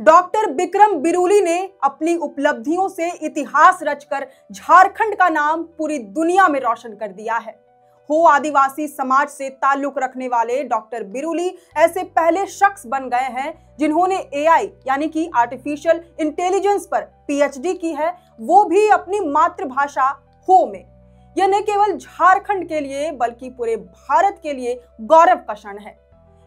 Doctor Bikram Biruli ने अपनी उपलब्धियों से इतिहास रचकर झारखंड का नाम पूरी दुनिया में रोशन कर दिया है। हो आदिवासी समाज से ताल्लुक रखने वाले डॉक्टर बिरुली ऐसे पहले शख्स बन गए हैं जिन्होंने एआई यानी कि आर्टिफिशियल इंटेलिजेंस पर पीएचडी की है, वो भी अपनी मातृभाषा हो में। यह न केवल झारखंड के लिए बल्कि पूरे भारत के लिए गौरव का क्षण है।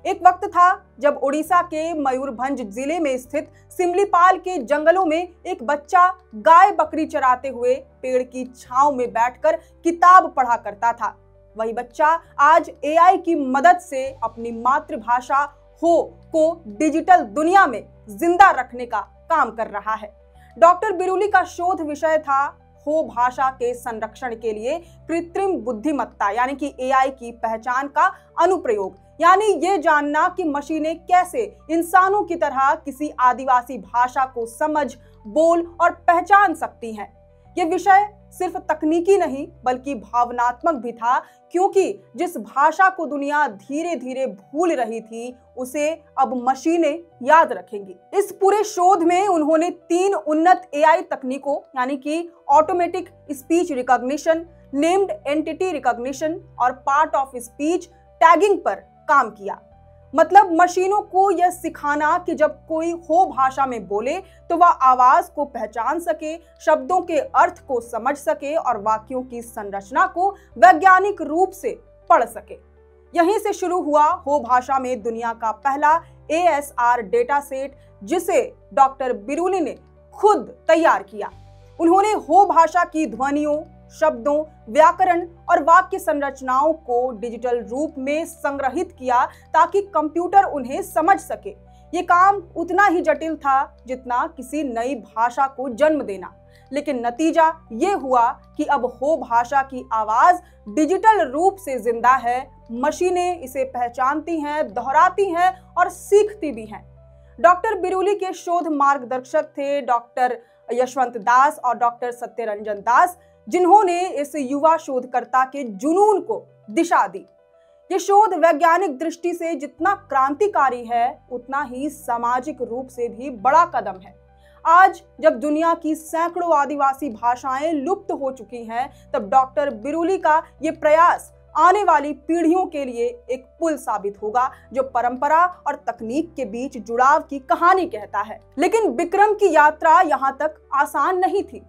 एक वक्त था जब ओडिशा के मयूरभंज जिले में स्थित सिमलीपाल के जंगलों में एक बच्चा गाय बकरी चराते हुए पेड़ की छांव में बैठकर किताब पढ़ा करता था। वही बच्चा आज एआई की मदद से अपनी मातृभाषा हो को डिजिटल दुनिया में जिंदा रखने का काम कर रहा है। डॉक्टर बिरुली का शोध विषय था हो भाषा के संरक्षण के लिए कृत्रिम बुद्धिमत्ता यानी कि एआई की पहचान का अनुप्रयोग, यानी ये जानना कि मशीनें कैसे इंसानों की तरह किसी आदिवासी भाषा को समझ, बोल और पहचान सकती हैं। ये विषय सिर्फ तकनीकी नहीं बल्कि भावनात्मक भी था, क्योंकि जिस भाषा को दुनिया धीरे धीरे भूल रही थी उसे अब मशीनें याद रखेंगी। इस पूरे शोध में उन्होंने 3 उन्नत एआई तकनीकों यानी कि automatic speech recognition, named entity recognition और पार्ट ऑफ स्पीच टैगिंग पर काम किया। मतलब मशीनों को यह सिखाना कि जब कोई हो भाषा में बोले तो वह आवाज को पहचान सके, शब्दों के अर्थ को समझ सके और वाक्यों की संरचना को वैज्ञानिक रूप से पढ़ सके। यहीं से शुरू हुआ हो भाषा में दुनिया का पहला ASR डेटा सेट, जिसे डॉक्टर बिरुली ने खुद तैयार किया। उन्होंने हो भाषा की ध्वनियों, शब्दों, व्याकरण और वाक्य संरचनाओं को डिजिटल रूप में संग्रहित किया ताकि कंप्यूटर उन्हें समझ सके। ये काम उतना ही जटिल था जितना किसी नई भाषा को जन्म देना, लेकिन नतीजा ये हुआ कि अब हो भाषा की आवाज डिजिटल रूप से जिंदा है। मशीनें इसे पहचानती हैं, दोहराती हैं और सीखती भी हैं। डॉक्टर बिरुली के शोध मार्गदर्शक थे डॉक्टर यशवंत दास और डॉक्टर सत्यरंजन दास, जिन्होंने इस युवा शोधकर्ता के जुनून को दिशा दी। ये शोध वैज्ञानिक दृष्टि से जितना क्रांतिकारी है उतना ही सामाजिक रूप से भी बड़ा कदम है। आज जब दुनिया की सैकड़ों आदिवासी भाषाएं लुप्त हो चुकी हैं, तब डॉक्टर बिरुली का ये प्रयास आने वाली पीढ़ियों के लिए एक पुल साबित होगा जो परंपरा और तकनीक के बीच जुड़ाव की कहानी कहता है। लेकिन बिक्रम की यात्रा यहाँ तक आसान नहीं थी।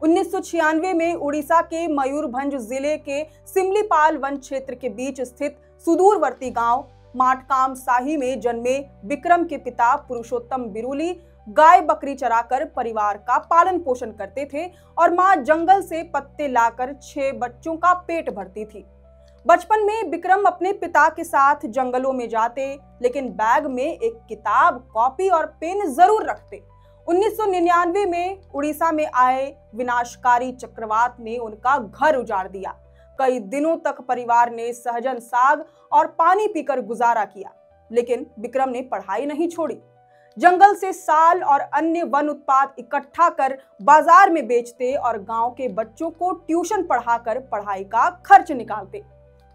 1996 में उड़ीसा के मयूरभंज जिले के सिमलीपाल वन क्षेत्र के बीच स्थित सुदूरवर्ती गांव माटकाम साही में जन्मे बिक्रम के पिता पुरुषोत्तम बिरुली गाय बकरी चराकर परिवार का पालन पोषण करते थे और मां जंगल से पत्ते लाकर 6 बच्चों का पेट भरती थी। बचपन में बिक्रम अपने पिता के साथ जंगलों में जाते, लेकिन बैग में एक किताब, कॉपी और पेन जरूर रखते। 1999 में उड़ीसा में आए विनाशकारी चक्रवात ने उनका घर उजाड़ दिया। कई दिनों तक परिवार ने सहजन साग और पानी पीकर गुजारा किया, लेकिन बिक्रम ने पढ़ाई नहीं छोड़ी। जंगल से साल और अन्य वन उत्पाद इकट्ठा कर बाजार में बेचते और गांव के बच्चों को ट्यूशन पढ़ाकर पढ़ाई का खर्च निकालते।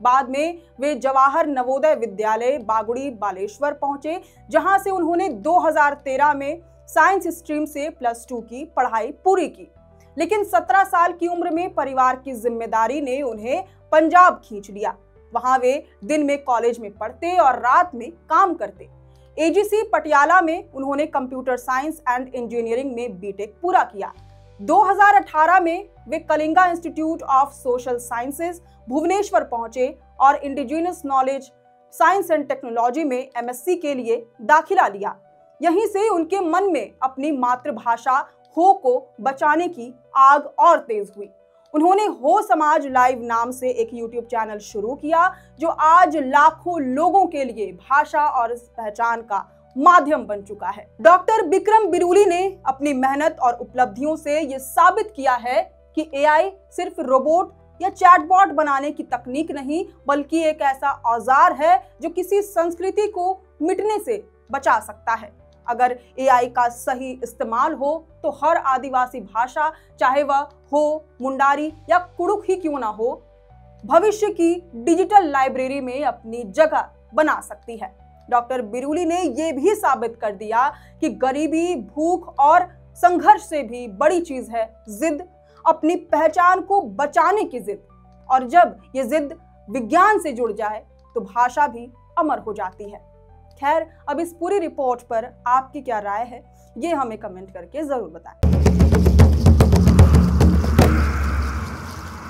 बाद में वे जवाहर नवोदय विद्यालय बागुड़ी बालेश्वर पहुंचे, जहां से उन्होंने 2013 में साइंस स्ट्रीम से +2 की पढ़ाई पूरी की। लेकिन 17 साल की उम्र में परिवार की जिम्मेदारी ने उन्हें पंजाब खींच लिया। वहां वे दिन में कॉलेज में पढ़ते और रात में काम करते। AGC पटियाला में उन्होंने कंप्यूटर साइंस एंड इंजीनियरिंग में बीटेक पूरा किया। 2018 में वे Kalinga institute of social sciences Bhubaneswar पहुंचे और indigenous knowledge science and technology में MSc के लिए दाखिला लिया। यहीं से उनके मन में अपनी मातृभाषा हो को बचाने की आग और तेज हुई। उन्होंने हो समाज लाइव नाम से एक YouTube चैनल शुरू किया, जो आज लाखों लोगों के लिए भाषा और पहचान का माध्यम बन चुका है। डॉक्टर बिक्रम बिरुली ने अपनी मेहनत और उपलब्धियों से ये साबित किया है कि एआई सिर्फ रोबोट या चैटबॉट बनाने की तकनीक नहीं, बल्कि एक ऐसा औजार है जो किसी संस्कृति को मिटने से बचा सकता है। अगर एआई का सही इस्तेमाल हो तो हर आदिवासी भाषा, चाहे वह हो, मुंडारी या कुड़ुक ही क्यों ना हो, भविष्य की डिजिटल लाइब्रेरी में अपनी जगह बना सकती है। डॉक्टर बिरुली ने यह भी साबित कर दिया कि गरीबी, भूख और संघर्ष से भी बड़ी चीज है जिद, अपनी पहचान को बचाने की जिद। और जब ये जिद विज्ञान से जुड़ जाए तो भाषा भी अमर हो जाती है। खैर, अब इस पूरी रिपोर्ट पर आपकी क्या राय है, ये हमें कमेंट करके जरूर बताएं।